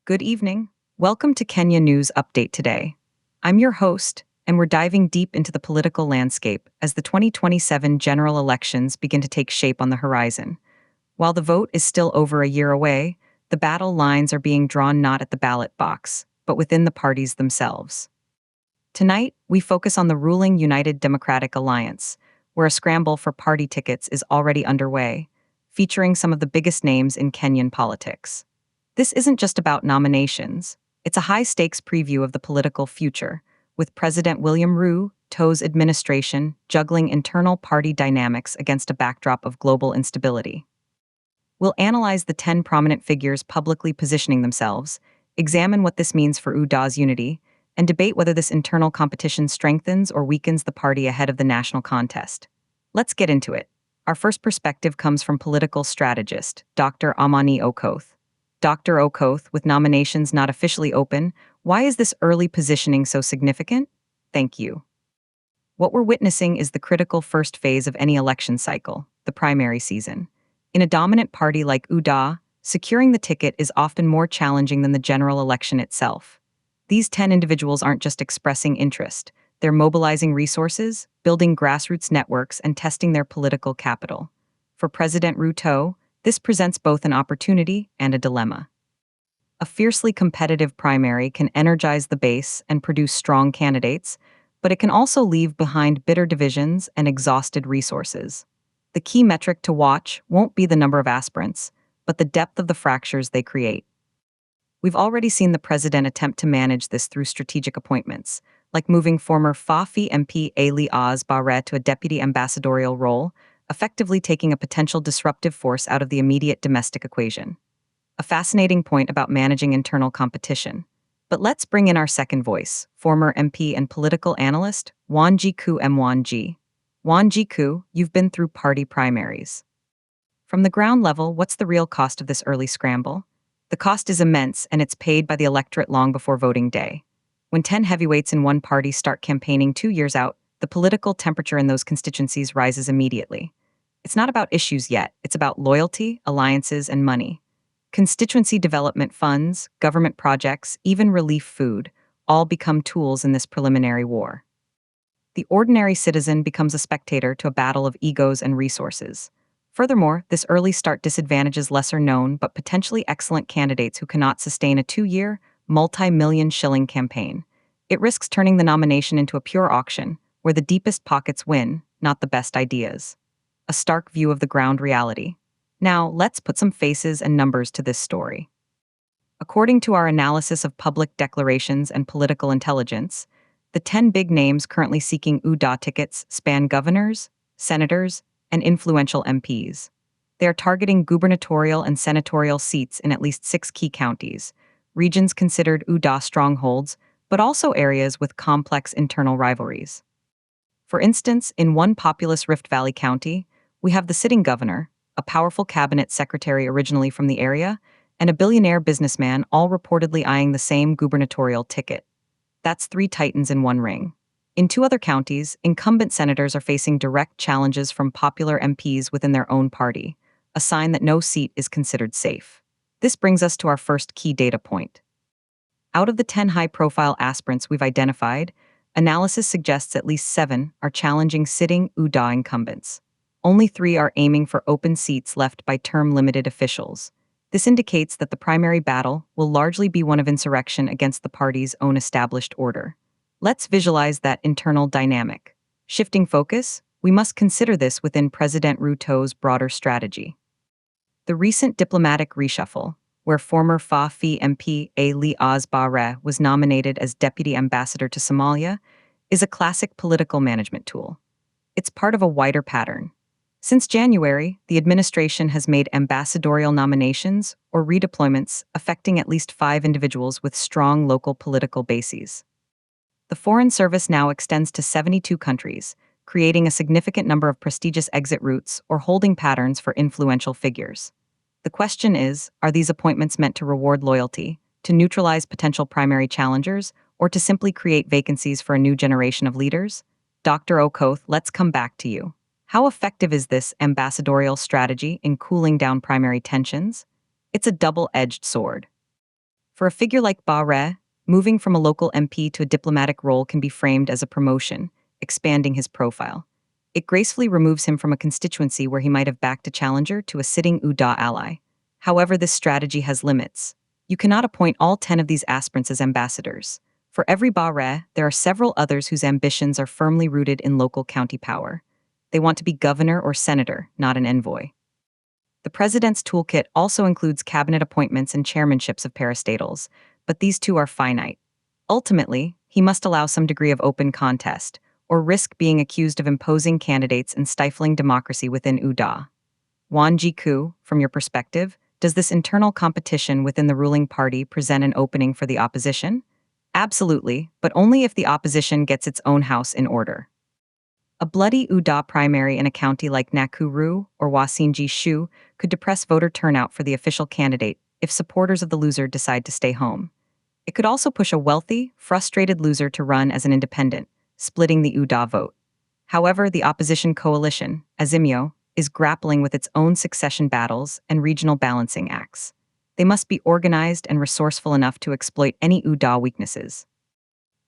Good evening. Welcome to Kenya News Update today. I'm your host, and we're diving deep into the political landscape as the 2027 general elections begin to take shape on the horizon. While the vote is still over a year away, the battle lines are being drawn not at the ballot box, but within the parties themselves. Tonight, we focus on the ruling United Democratic Alliance, where a scramble for party tickets is already underway, featuring some of the biggest names in Kenyan politics. This isn't just about nominations, it's a high-stakes preview of the political future, with President William Ruto's administration juggling internal party dynamics against a backdrop of global instability. We'll analyze the 10 prominent figures publicly positioning themselves, examine what this means for UDA's unity, and debate whether this internal competition strengthens or weakens the party ahead of the national contest. Let's get into it. Our first perspective comes from political strategist Dr. Amani Okoth. Dr. Okoth, with nominations not officially open, why is this early positioning so significant? Thank you. What we're witnessing is the critical first phase of any election cycle, the primary season. In a dominant party like UDA, securing the ticket is often more challenging than the general election itself. These 10 individuals aren't just expressing interest, they're mobilizing resources, building grassroots networks, and testing their political capital. For President Ruto, this presents both an opportunity and a dilemma. A fiercely competitive primary can energize the base and produce strong candidates, but it can also leave behind bitter divisions and exhausted resources. The key metric to watch won't be the number of aspirants, but the depth of the fractures they create. We've already seen the president attempt to manage this through strategic appointments, like moving former FAFI MP Ali Bare to a deputy ambassadorial role, effectively taking a potential disruptive force out of the immediate domestic equation. A fascinating point about managing internal competition. But let's bring in our second voice, former MP and political analyst, Wanjiku Mwangi. Wanjiku, you've been through party primaries. From the ground level, what's the real cost of this early scramble? The cost is immense, and it's paid by the electorate long before voting day. When 10 heavyweights in one party start campaigning 2 years out, the political temperature in those constituencies rises immediately. It's not about issues yet, it's about loyalty, alliances, and money. Constituency development funds, government projects, even relief food, all become tools in this preliminary war. The ordinary citizen becomes a spectator to a battle of egos and resources. Furthermore, this early start disadvantages lesser-known but potentially excellent candidates who cannot sustain a 2-year, multi-million shilling campaign. It risks turning the nomination into a pure auction, where the deepest pockets win, not the best ideas. A stark view of the ground reality. Now, let's put some faces and numbers to this story. According to our analysis of public declarations and political intelligence, the 10 big names currently seeking UDA tickets span governors, senators, and influential MPs. They are targeting gubernatorial and senatorial seats in at least 6 key counties, regions considered UDA strongholds, but also areas with complex internal rivalries. For instance, in one populous Rift Valley county, we have the sitting governor, a powerful cabinet secretary originally from the area, and a billionaire businessman all reportedly eyeing the same gubernatorial ticket. That's 3 titans in one ring. In 2 other counties, incumbent senators are facing direct challenges from popular MPs within their own party, a sign that no seat is considered safe. This brings us to our first key data point. Out of the 10 high-profile aspirants we've identified, analysis suggests at least 7 are challenging sitting UDA incumbents. Only 3 are aiming for open seats left by term-limited officials. This indicates that the primary battle will largely be one of insurrection against the party's own established order. Let's visualize that internal dynamic. Shifting focus, we must consider this within President Ruto's broader strategy. The recent diplomatic reshuffle, where former FAFI MP Ali Bare was nominated as deputy ambassador to Somalia, is a classic political management tool. It's part of a wider pattern. Since January, the administration has made ambassadorial nominations or redeployments affecting at least 5 individuals with strong local political bases. The Foreign Service now extends to 72 countries, creating a significant number of prestigious exit routes or holding patterns for influential figures. The question is, are these appointments meant to reward loyalty, to neutralize potential primary challengers, or to simply create vacancies for a new generation of leaders? Dr. Okoth, let's come back to you. How effective is this ambassadorial strategy in cooling down primary tensions? It's a double-edged sword. For a figure like Ba Re, moving from a local MP to a diplomatic role can be framed as a promotion, expanding his profile. It gracefully removes him from a constituency where he might have backed a challenger to a sitting UDA ally. However, this strategy has limits. You cannot appoint all 10 of these aspirants as ambassadors. For every Ba Re, there are several others whose ambitions are firmly rooted in local county power. They want to be governor or senator, not an envoy. The president's toolkit also includes cabinet appointments and chairmanships of parastatals, but these too are finite. Ultimately, he must allow some degree of open contest, or risk being accused of imposing candidates and stifling democracy within UDA. Wan Jiku, from your perspective, does this internal competition within the ruling party present an opening for the opposition? Absolutely, but only if the opposition gets its own house in order. A bloody UDA primary in a county like Nakuru or Wasingishu could depress voter turnout for the official candidate if supporters of the loser decide to stay home. It could also push a wealthy, frustrated loser to run as an independent, splitting the UDA vote. However, the opposition coalition, Azimio, is grappling with its own succession battles and regional balancing acts. They must be organized and resourceful enough to exploit any UDA weaknesses.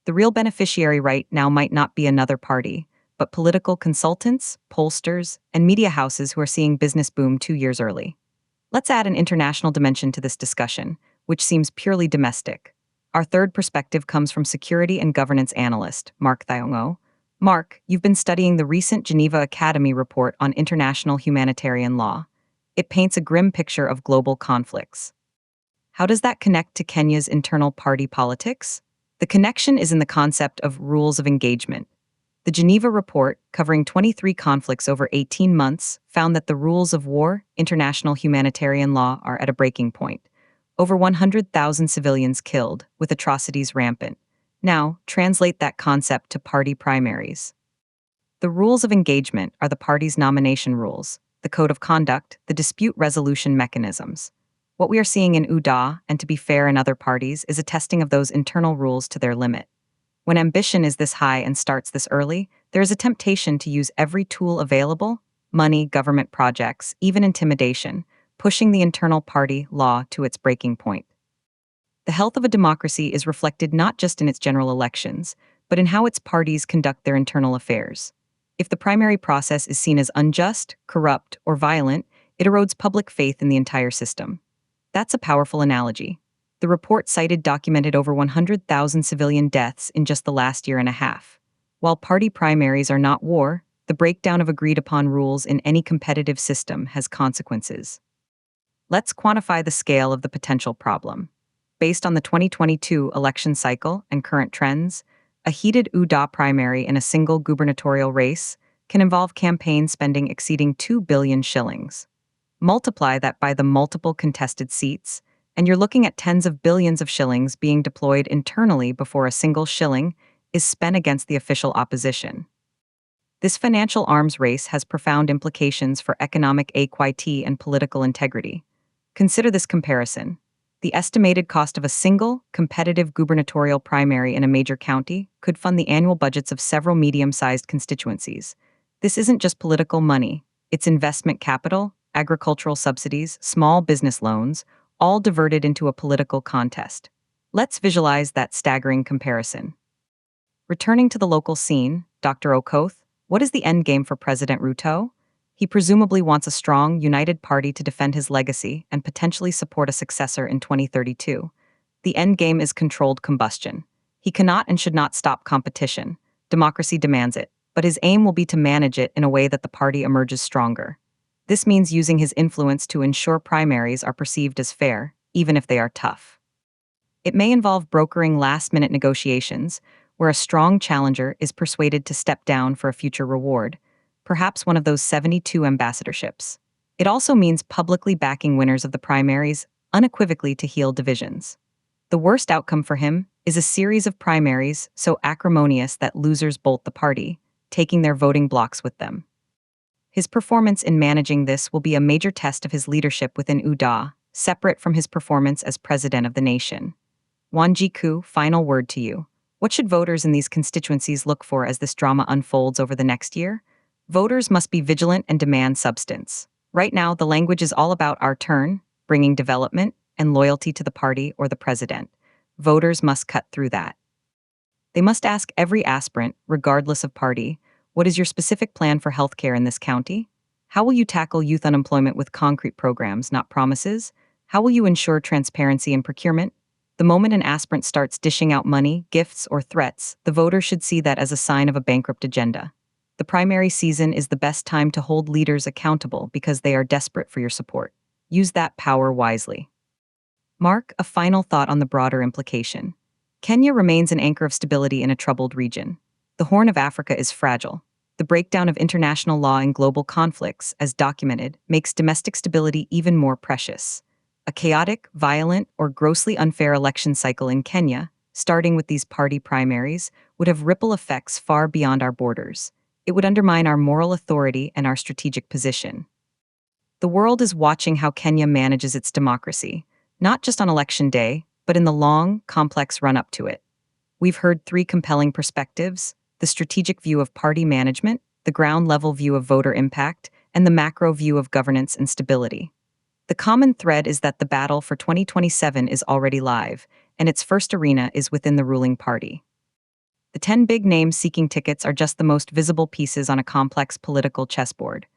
The real beneficiary right now might not be another party, but political consultants, pollsters, and media houses who are seeing business boom 2 years early. Let's add an international dimension to this discussion, which seems purely domestic. Our third perspective comes from security and governance analyst, Mark Thiongo. Mark, you've been studying the recent Geneva Academy report on international humanitarian law. It paints a grim picture of global conflicts. How does that connect to Kenya's internal party politics? The connection is in the concept of rules of engagement. The Geneva report, covering 23 conflicts over 18 months, found that the rules of war, international humanitarian law, are at a breaking point. Over 100,000 civilians killed, with atrocities rampant. Now, translate that concept to party primaries. The rules of engagement are the party's nomination rules, the code of conduct, the dispute resolution mechanisms. What we are seeing in UDA, and to be fair in other parties, is a testing of those internal rules to their limit. When ambition is this high and starts this early, there is a temptation to use every tool available, money, government projects, even intimidation, pushing the internal party law to its breaking point. The health of a democracy is reflected not just in its general elections, but in how its parties conduct their internal affairs. If the primary process is seen as unjust, corrupt, or violent, it erodes public faith in the entire system. That's a powerful analogy. The report cited documented over 100,000 civilian deaths in just the last year and a half. While party primaries are not war, the breakdown of agreed-upon rules in any competitive system has consequences. Let's quantify the scale of the potential problem. Based on the 2022 election cycle and current trends, a heated UDA primary in a single gubernatorial race can involve campaign spending exceeding 2 billion shillings. Multiply that by the multiple contested seats, and you're looking at tens of billions of shillings being deployed internally before a single shilling is spent against the official opposition. This financial arms race has profound implications for economic equity and political integrity. Consider this comparison. The estimated cost of a single, competitive gubernatorial primary in a major county could fund the annual budgets of several medium-sized constituencies. This isn't just political money, it's investment capital, agricultural subsidies, small business loans, all diverted into a political contest. Let's visualize that staggering comparison. Returning to the local scene, Dr. Okoth, what is the endgame for President Ruto? He presumably wants a strong, united party to defend his legacy and potentially support a successor in 2032. The endgame is controlled combustion. He cannot and should not stop competition. Democracy demands it, but his aim will be to manage it in a way that the party emerges stronger. This means using his influence to ensure primaries are perceived as fair, even if they are tough. It may involve brokering last-minute negotiations, where a strong challenger is persuaded to step down for a future reward, perhaps one of those 72 ambassadorships. It also means publicly backing winners of the primaries unequivocally to heal divisions. The worst outcome for him is a series of primaries so acrimonious that losers bolt the party, taking their voting blocks with them. His performance in managing this will be a major test of his leadership within UDA, separate from his performance as president of the nation. Wanjiku, final word to you. What should voters in these constituencies look for as this drama unfolds over the next year? Voters must be vigilant and demand substance. Right now, the language is all about our turn, bringing development, and loyalty to the party or the president. Voters must cut through that. They must ask every aspirant, regardless of party, what is your specific plan for healthcare in this county? How will you tackle youth unemployment with concrete programs, not promises? How will you ensure transparency in procurement? The moment an aspirant starts dishing out money, gifts, or threats, the voter should see that as a sign of a bankrupt agenda. The primary season is the best time to hold leaders accountable because they are desperate for your support. Use that power wisely. Mark, a final thought on the broader implication. Kenya remains an anchor of stability in a troubled region. The Horn of Africa is fragile. The breakdown of international law and global conflicts, as documented, makes domestic stability even more precious. A chaotic, violent, or grossly unfair election cycle in Kenya, starting with these party primaries, would have ripple effects far beyond our borders. It would undermine our moral authority and our strategic position. The world is watching how Kenya manages its democracy, not just on election day, but in the long, complex run-up to it. We've heard three compelling perspectives: the strategic view of party management, the ground-level view of voter impact, and the macro view of governance and stability. The common thread is that the battle for 2027 is already live, and its first arena is within the ruling party. The 10 big names seeking tickets are just the most visible pieces on a complex political chessboard.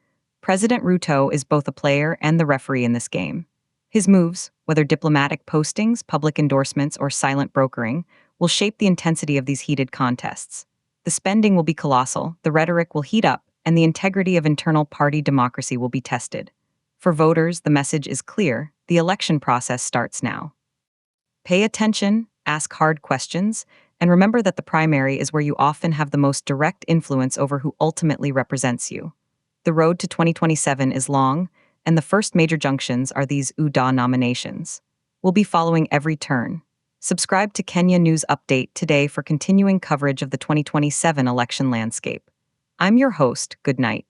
President Ruto is both a player and the referee in this game. His moves, whether diplomatic postings, public endorsements, or silent brokering, will shape the intensity of these heated contests. The spending will be colossal, the rhetoric will heat up, and the integrity of internal party democracy will be tested. For voters, the message is clear: the election process starts now. Pay attention, ask hard questions, and remember that the primary is where you often have the most direct influence over who ultimately represents you. The road to 2027 is long, and the first major junctions are these UDA nominations. We'll be following every turn. Subscribe to Kenya News Update today for continuing coverage of the 2027 election landscape. I'm your host. Good night.